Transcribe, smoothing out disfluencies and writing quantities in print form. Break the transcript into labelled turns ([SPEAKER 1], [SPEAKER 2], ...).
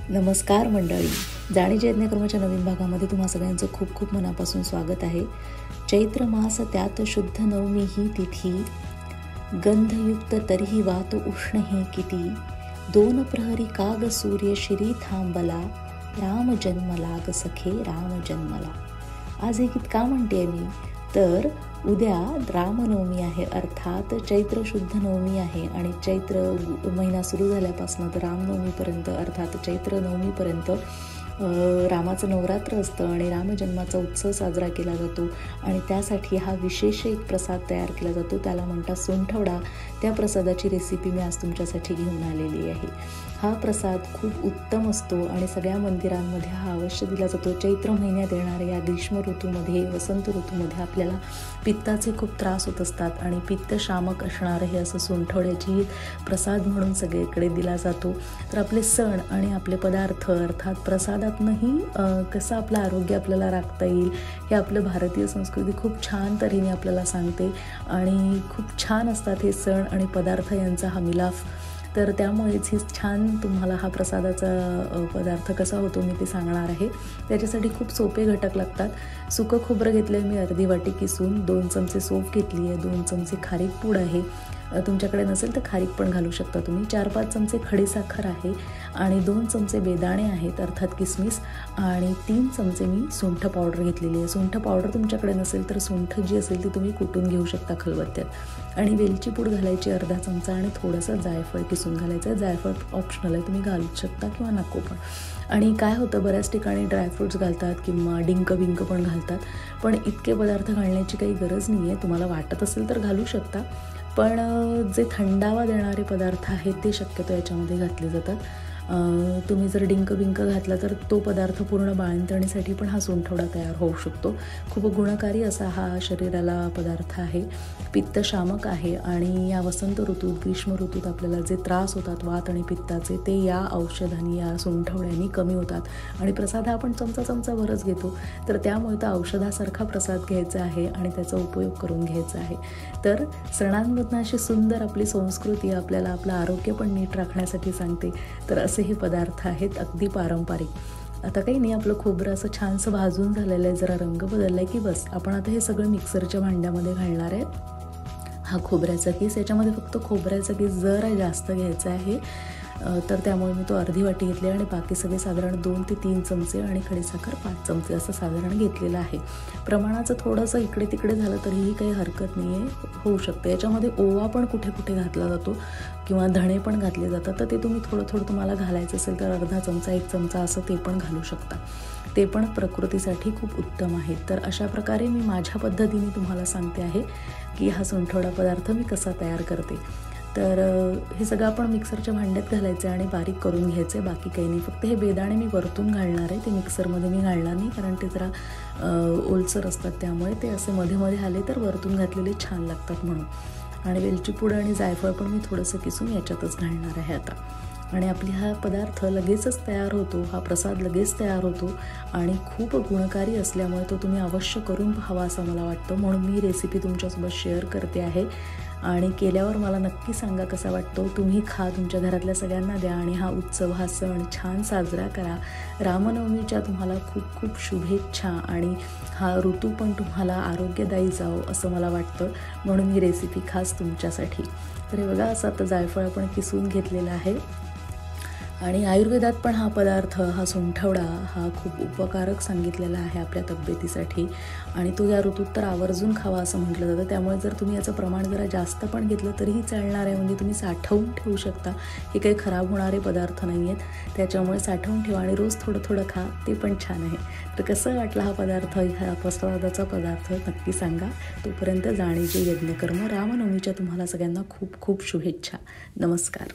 [SPEAKER 1] नमस्कार मंडळी, जाणीचे यज्ञकर्माच्या नवीन भागामध्ये तुम्हा सगळ्यांचं खूप खूप मनापासून स्वागत आहे। चैत्र मास त्यात शुद्ध नवमी ही तिथी, गंधयुक्त तरीही वातो उष्ण ही किती, दोन प्रहरी काग सूर्य शिरी थांबला, राम जन्मला ग सखे राम जन्मला। आज हे गीत का म्हणते मी तर उद्या रामनवमी आहे, अर्थात चैत्र शुद्ध नवमी आहे आणि चैत्र महिना सुरू झाल्यापासून तर रामनवमीपर्यंत अर्थात चैत्र नवमीपर्यंत रामाचं नवरात्र असतं आणि रामजन्माचा उत्सव साजरा केला जातो आणि त्यासाठी हा विशेष एक प्रसाद तयार केला जातो, त्याला म्हणतात सोंठवडा। त्या प्रसादाची रेसिपी मी आज तुमच्यासाठी घेऊन आलेली आहे। हा प्रसाद खूप उत्तम असतो आणि सगळ्या मंदिरांमध्ये हा अवश्य दिला जातो। चैत्र महिन्यात येणाऱ्या या ग्रीष्म ऋतूमध्ये, वसंत ऋतूमध्ये आपल्याला पित्ताचे खूप त्रास होत असतात आणि पित्त शामक असणारं हे असं सोंठवड्याची प्रसाद म्हणून सगळीकडे दिला जातो। तर आपले सण आणि आपले पदार्थ अर्थात प्रसादातनंही कसं आपलं आरोग्य आपल्याला राखता येईल हे आपलं भारतीय संस्कृती खूप छान तऱ्हेने आपल्याला सांगते आणि खूप छान असतात हे सण आणि पदार्थ यांचा हा मिलाफ। तर त्यामुळेच ही छान तुम्हाला हा प्रसादाचा पदार्थ कसा होतो मी ते सांगणार आहे। त्याच्यासाठी खूप सोपे घटक लागतात। सुकं खोबरं घेतलं आहे मी अर्धी वाटी किसून, 2 चमचे सोप घेतली आहे, 2 चमचे खारीक पूड आहे, तुमच्याकडे नसेल तर खारीक पण घालू शकता तुम्ही, 4-5 चमचे खडीसाखर आहे आणि 2 चमचे बेदाणे आहेत अर्थात किसमिस आणि 3 चमचे मी सुंठ पावडर घेतलेली आहे। सुंठ पावडर तुमच्याकडे नसेल तर सुंठ जी असेल ती तुम्ही कुटून घेऊ शकता खलबत्त्यात आणि वेलची पूड घालायची अर्धा चमचा आणि थोडंसं जायफळ किसून घालायचं आहे। जायफळ ऑप्शनल आहे, तुम्ही घालू शकता किंवा नको पण। आणि काय होतं बऱ्याच ठिकाणी ड्रायफ्रूट्स घालतात किंवा डिंक बिंक पण घालतात, पण इतके पदार्थ घालण्याची काही गरज नाही आहे। तुम्हाला वाटत असेल तर घालू शकता, पण जे थंडावा देणारे पदार्थ आहेत ते शक्यतो याच्यामध्ये घातले जातात। तुम्ही जर डिंक बिंक घातला तर तो पदार्थ पूर्ण बाळंतणीसाठी पण हा सोंठवडा तयार होऊ शकतो। खूप गुणकारी असा हा शरीराला पदार्थ आहे, पित्त शामक आहे आणि या वसंत ऋतूत, ग्रीष्म ऋतूत आपल्याला जे त्रास होतात वात आणि पित्ताचे ते या औषधांनी, या सोंठवड्यांनी कमी होतात आणि प्रसाद हा आपण चमचा भरच घेतो, तर त्यामुळे तर औषधासारखा प्रसाद घ्यायचा आहे आणि त्याचा उपयोग करून घ्यायचा आहे। तर सणांमधनं अशी सुंदर आपली संस्कृती आपल्याला आपलं आरोग्य पण नीट राखण्यासाठी सांगते। तर असे हे पदार्थ आहेत अगदी पारंपरिक। आता काही नाही, आपलं खोबरं असं छानसं भाजून झालेलं आहे, जरा रंग बदलला आहे की बस आपण आता हे सगळं मिक्सरच्या भांड्यामध्ये घालणार आहे। हा खोबऱ्याचा किस, याच्यामध्ये फक्त खोबऱ्याचा किस जरा जास्त घ्यायचा आहे, तर त्यामुळे मी तो अर्धी वाटी घेतली आणि बाकी सगळे साधारण 2 ते 3 चमचे आणि खडीसाखर 5 चमचे असं साधारण घेतलेलं आहे। प्रमाणाचं थोडंसं इकडे तिकडे झालं तरीही काही हरकत नाही आहे, होऊ शकतं। याच्यामध्ये ओवा पण कुठे कुठे घातला जातो किंवा धणे पण घातले जातात, तर ते तुम्ही थोडं तुम्हाला घालायचं असेल तर अर्धा चमचा 1 चमचा असं ते पण घालू शकता, ते पण प्रकृतीसाठी खूप उत्तम आहे। तर अशा प्रकारे मी माझ्या पद्धतीने तुम्हाला सांगते आहे की हा सोंठवडा पदार्थ मी कसा तयार करते। तर हे सगळं आपण मिक्सरच्या भांड्यात घालायचं आहे आणि बारीक करून घ्यायचं आहे, बाकी काही नाही। फक्त हे बेदाणे मी वरतून घालणार आहे, ते मिक्सरमध्ये मी घालणार नाही कारण ते जरा ओलसर असतात, त्यामुळे ते असे मध्ये आले तर वरतून घातलेले छान लागतात म्हणून। आणि वेलची पूड आणि जायफळ पण मी थोडंसं किसून याच्यातच घालणार आहे आता। आणि आपली हा पदार्थ लगेचच तयार होतो, हा प्रसाद लगेच तयार होतो आणि खूप गुणकारी असल्यामुळे तो तुम्ही अवश्य करून पाहावा असं मला वाटतं, म्हणून मी रेसिपी तुमच्यासोबत शेअर करते आहे आणि केल्यावर मला नक्की सांगा कसा वाटतो। तुम्ही खा, तुमच्या घरातल्या सगळ्यांना द्या आणि हा उत्सव, हा सण छान साजरा करा। रामनवमीच्या तुम्हाला खूप खूप शुभेच्छा आणि हा ऋतू पण तुम्हाला आरोग्यदायी जावो असं मला वाटतं, म्हणून ही रेसिपी खास तुमच्यासाठी। तर हे बघा, असं आता जायफळ आपण किसून घेतलेला आहे आणि आयुर्वेदात पण हा पदार्थ, हा सोंठवडा हा खूप उपकारक सांगितलेला आहे आपल्या तब्येतीसाठी आणि तो या ऋतूत तर आवर्जून खावा असं म्हटलं जातं। त्यामुळे जर तुम्ही याचं प्रमाण जरा जास्त पण घेतलं तरीही चालणार आहे, म्हणजे तुम्ही साठवून ठेवू शकता, हे काही खराब होणारे पदार्थ नाही आहेत, त्याच्यामुळे साठवून ठेवा आणि रोज थोडं खा, ते पण छान आहे। तर कसं वाटला हा पदार्थ, हा प्रसादाचा पदार्थ नक्की सांगा। तोपर्यंत जाणीचे यज्ञकर्म रामनवमीच्या तुम्हाला सगळ्यांना खूप खूप शुभेच्छा। नमस्कार।